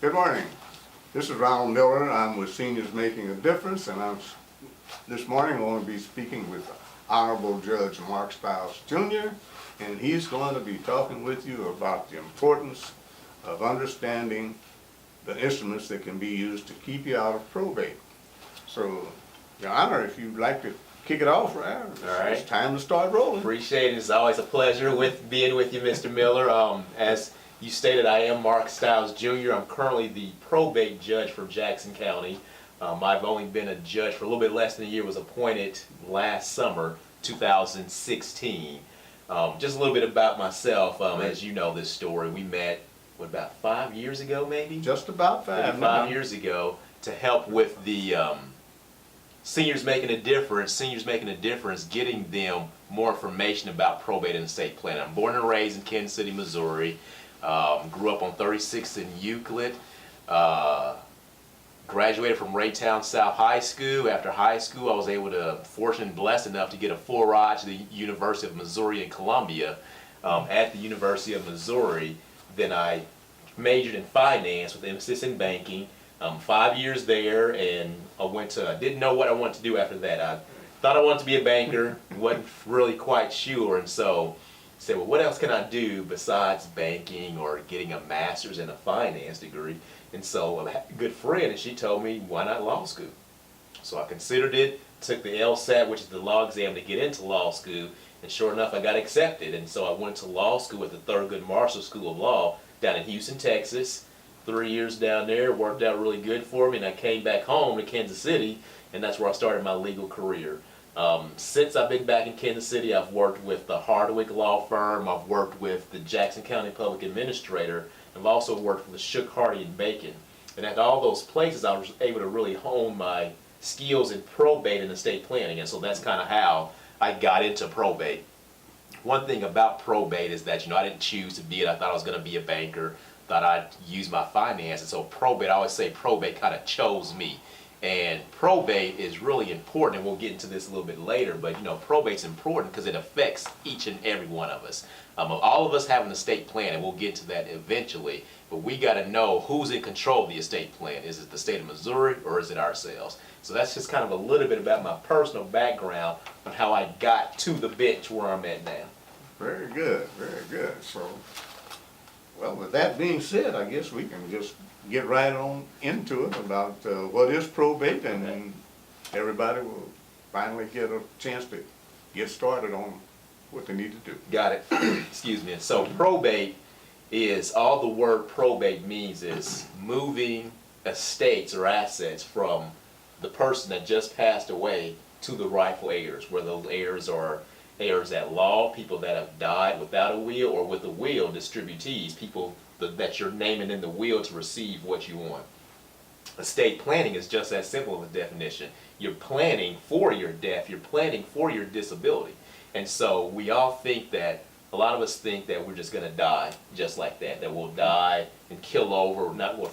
Good morning. This is Ronald Miller. I'm with Seniors Making a Difference, and this morning I'm going to be speaking with Honorable Judge Mark Stiles Jr., and he's going to be talking with you about the importance of understanding the instruments that can be used to keep you out of probate. So, Your Honor, if you'd like to kick it off, right? All right. It's time to start rolling. Appreciate it. It's always a pleasure being with you, Mr. Miller. As you stated, I am Mark Stiles Jr. I'm currently the probate judge for Jackson County. I've only been a judge for a little bit less than a year. Was appointed last summer, 2016. Just a little bit about myself. As you know this story, we met, about 5 years ago, maybe? Just about five. Maybe 5 years ago to help with the Seniors Making a Difference, getting them more information about probate and estate planning. I'm born and raised in Kansas City, Missouri. Grew up on 36th and Euclid. Graduated from Raytown South High School. After high school, I was fortunate and blessed enough to get a full ride to the University of Missouri in Columbia. At the University of Missouri, then I majored in finance with emphasis in banking. 5 years there, and I didn't know what I wanted to do after that. I thought I wanted to be a banker, wasn't really quite sure, and so I said, well, what else can I do besides banking or getting a master's in a finance degree? And so I had a good friend, and she told me, why not law school? So I considered it, took the LSAT, which is the law exam to get into law school, and sure enough, I got accepted. And so I went to law school at the Thurgood Marshall School of Law down in Houston, Texas. 3 years down there, worked out really good for me, and I came back home to Kansas City, and that's where I started my legal career. Since I've been back in Kansas City, I've worked with the Hardwick Law Firm, I've worked with the Jackson County Public Administrator, and I've also worked with the Shook, Hardy, and Bacon. And at all those places, I was able to really hone my skills in probate and estate planning, and so that's kind of how I got into probate. One thing about probate is that, I didn't choose to be it. I thought I was going to be a banker, thought I'd use my finances. So probate, I always say probate kind of chose me. And probate is really important, and we'll get into this a little bit later, but probate's important because it affects each and every one of us. All of us have an estate plan, and we'll get to that eventually, but we got to know who's in control of the estate plan. Is it the state of Missouri, or is it ourselves? So that's just kind of a little bit about my personal background on how I got to the bench where I'm at now. Very good, very good. So, well, with that being said, I guess we can just get right on into it about what is probate, and then everybody will finally get a chance to get started on what they need to do. Got it. Excuse me. So probate is, all the word probate means is moving estates or assets from the person that just passed away to the rightful heirs, where those heirs are heirs at law, people that have died without a will, or with a will, distributees, people that you're naming in the will to receive what you want. Estate planning is just as simple of a definition. You're planning for your death, you're planning for your disability. And so we all think that, a lot of us think that we're just going to die just like that we'll die and kill over, not we'll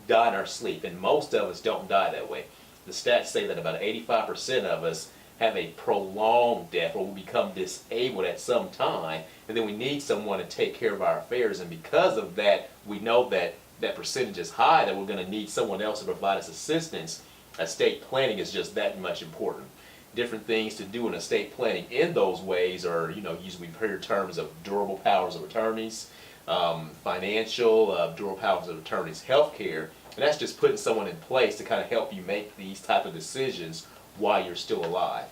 die in our sleep. And most of us don't die that way. The stats say that about 85% of us have a prolonged death, or will become disabled at some time, and then we need someone to take care of our affairs. And because of that, we know that that percentage is high, that we're going to need someone else to provide us assistance. Estate planning is just that much important. Different things to do in estate planning in those ways are, usually we hear terms of durable powers of attorneys, financial, durable powers of attorneys, healthcare, and that's just putting someone in place to kind of help you make these type of decisions while you're still alive.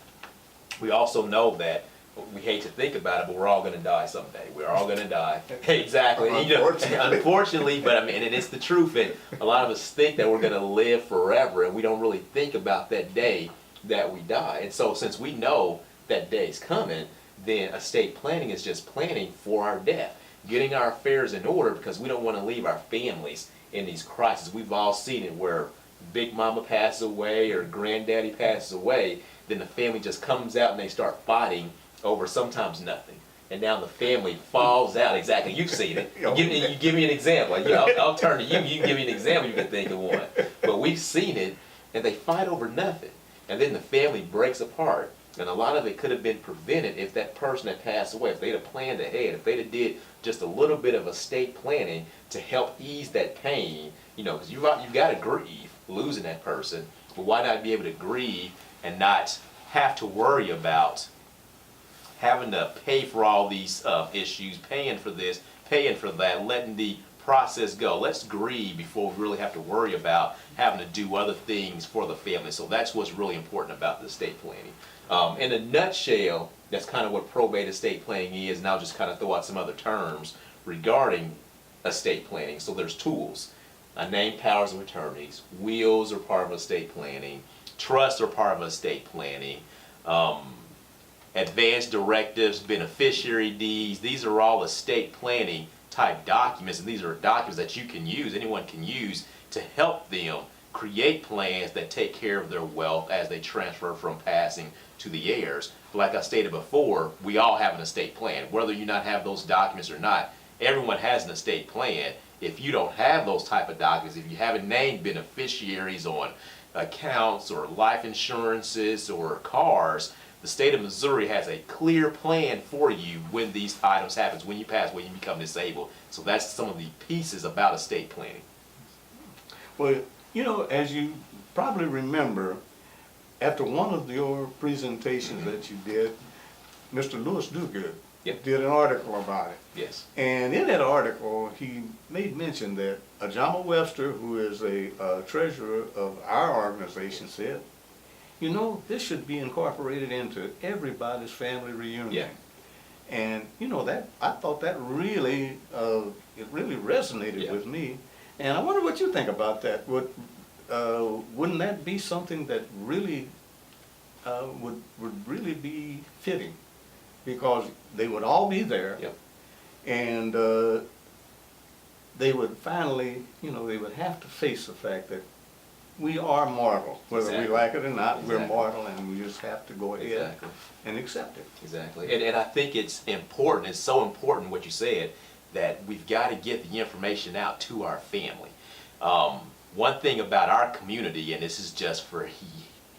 We also know that, we hate to think about it, but we're all going to die someday. We're all going to die. Exactly. Unfortunately, but I mean, it is the truth. And a lot of us think that we're going to live forever, and we don't really think about that day that we die. And so since we know that day's coming, then estate planning is just planning for our death, getting our affairs in order, because we don't want to leave our families in these crises. We've all seen it where Big Mama passes away or Granddaddy passes away, then the family just comes out and they start fighting over sometimes nothing. And now the family falls out. Exactly, you've seen it. You give me an example. I'll turn to you. You can give me an example. You can think of one. But we've seen it, and they fight over nothing. And then the family breaks apart. And a lot of it could have been prevented if that person had passed away, if they'd have planned ahead, if they'd have did just a little bit of estate planning to help ease that pain, you know, because you've got to grieve losing that person, but why not be able to grieve and not have to worry about having to pay for all these issues, paying for this, paying for that, letting the process go. Let's grieve before we really have to worry about having to do other things for the family. So that's what's really important about the estate planning. In a nutshell, that's kind of what probate estate planning is, and I'll just kind of throw out some other terms regarding estate planning. So there's tools, named powers of attorneys, wills are part of estate planning, trusts are part of estate planning, advance directives, beneficiary deeds. These are all estate planning type documents, and these are documents that you can use, anyone can use to help them create plans that take care of their wealth as they transfer from passing to the heirs. Like I stated before, we all have an estate plan. Whether you not have those documents or not, everyone has an estate plan. If you don't have those type of documents, if you haven't named beneficiaries on accounts or life insurances or cars, the state of Missouri has a clear plan for you when these items happen, when you pass, when you become disabled. So that's some of the pieces about estate planning. Well, you know, as you probably remember, after one of your presentations that you did, Mr. Lewis Duguid Yep. did an article about it. Yes. And in that article, he made mention that Ajama Webster, who is a treasurer of our organization, said, you know, this should be incorporated into everybody's family reunion. Yeah. And you know, that I thought that really it really resonated Yeah. with me. And I wonder what you think about that. Wouldn't that be something that really would really be fitting? Because they would all be there. Yep. And they would finally, you know, they would have to face the fact that we are mortal. Whether Exactly. we like it or not, we're Exactly. mortal, and we just have to go ahead Exactly. and accept it. Exactly. And I think it's important, it's so important what you said, that we've got to get the information out to our family. One thing about our community, and this is just for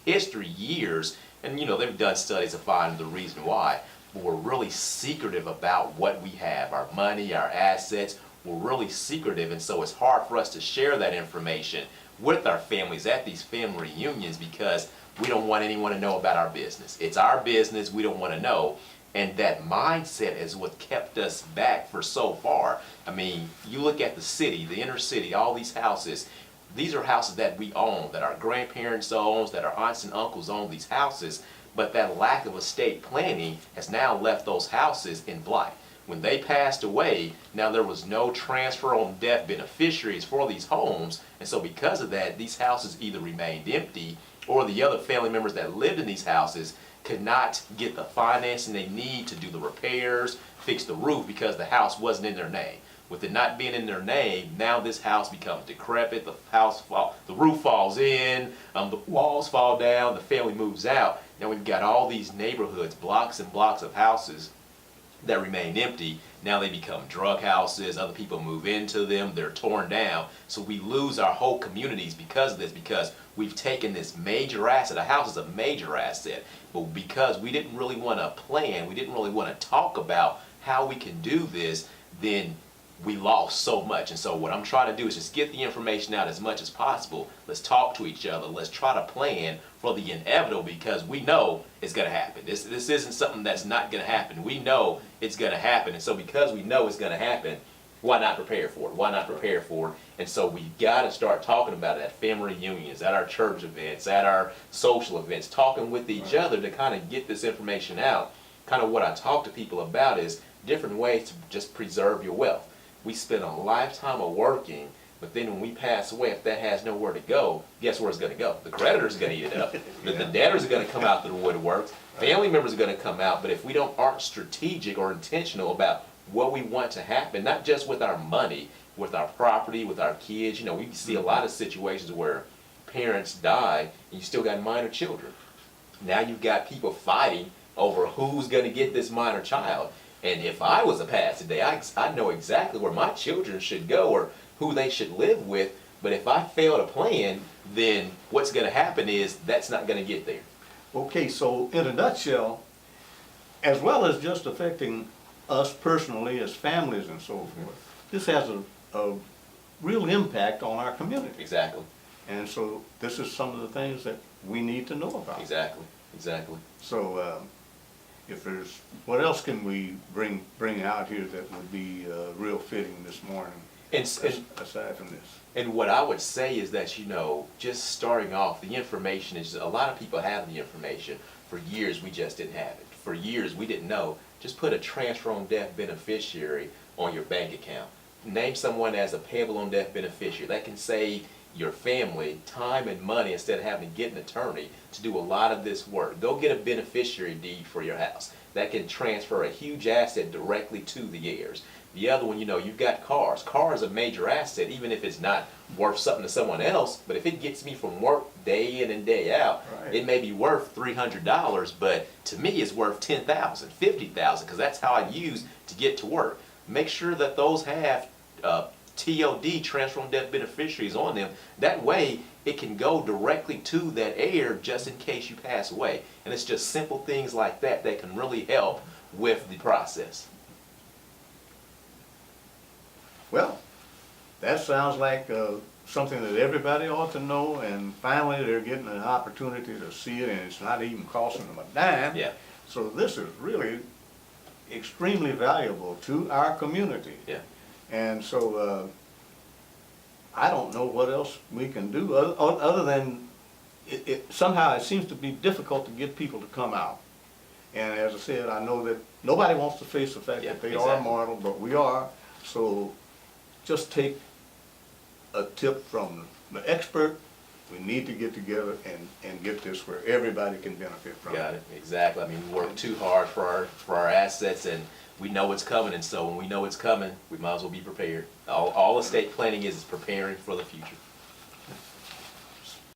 history, years, and you know, they've done studies to find the reason why, but we're really secretive about what we have, our money, our assets. We're really secretive, and so it's hard for us to share that information with our families at these family reunions because we don't want anyone to know about our business. It's our business, we don't want to know. And that mindset is what kept us back for so far. I mean, you look at the city, the inner city, all these houses. These are houses that we own, that our grandparents own, that our aunts and uncles own these houses. But that lack of estate planning has now left those houses in blight. When they passed away, now there was no transfer on death beneficiaries for these homes. And so because of that, these houses either remained empty or the other family members that lived in these houses could not get the financing they need to do the repairs, fix the roof because the house wasn't in their name. With it not being in their name, now this house becomes decrepit, the roof falls in, the walls fall down, the family moves out. Now we've got all these neighborhoods, blocks and blocks of houses that remained empty. Now they become drug houses, other people move into them, they're torn down. So we lose our whole communities because of this, because we've taken this major asset. A house is a major asset, but because we didn't really want to plan, we didn't really want to talk about how we can do this, then we lost so much. And so what I'm trying to do is just get the information out as much as possible. Let's talk to each other. Let's try to plan for the inevitable because we know it's going to happen. This isn't something that's not going to happen. We know it's going to happen. And so because we know it's going to happen, why not prepare for it? Why not prepare for it? And so we've got to start talking about it at family reunions, at our church events, at our social events, talking with each other to kind of get this information out. Kind of what I talk to people about is different ways to just preserve your wealth. We spend a lifetime of working, but then when we pass away, if that has nowhere to go, guess where it's going to go? The creditor's going to eat it up. The debtors are going to come out through the woodworks. Family members are going to come out. But if we aren't strategic or intentional about what we want to happen, not just with our money, with our property, with our kids, you know, we see a lot of situations where parents die and you still got minor children. Now you've got people fighting over who's going to get this minor child. And if I was a pass today, I know exactly where my children should go or who they should live with. But if I fail to plan, then what's going to happen is that's not going to get there. Okay, so in a nutshell, as well as just affecting us personally as families and so forth, this has a real impact on our community. Exactly, And so this is some of the things that we need to know about. exactly, exactly. So if there's, what else can we bring out here that would be real fitting this morning, And, aside from this? and what I would say is that, you know, just starting off, the information is, a lot of people have the information. For years, we just didn't have it. For years, we didn't know. Just put a transfer on death beneficiary on your bank account. Name someone as a payable on death beneficiary. That can save your family time and money instead of having to get an attorney to do a lot of this work. Go get a beneficiary deed for your house. That can transfer a huge asset directly to the heirs. The other one, you know, you've got cars. Cars are a major asset, even if it's not worth something to someone else. But if it gets me from work day in and day out, Right. it may be worth $300, but to me it's worth $10,000, $50,000, because that's how I use to get to work. Make sure that those have TOD, transfer on death beneficiaries, on them. That way it can go directly to that heir just in case you pass away. And it's just simple things like that that can really help with the process. Well, that sounds like something that everybody ought to know, and finally they're getting an opportunity to see it, and it's not even costing them a dime. Yeah. So this is really extremely valuable to our community. Yeah. And so I don't know what else we can do other than somehow it seems to be difficult to get people to come out. And as I said, I know that nobody wants to face the fact Yeah, that they exactly. are mortal, but we are. So just take a tip from the expert. We need to get together and get this where everybody can benefit from Got it, exactly. I mean, we work too hard for our assets, and we know it's coming, and so when we know it's coming, we might as well be prepared. All estate planning is preparing for the future.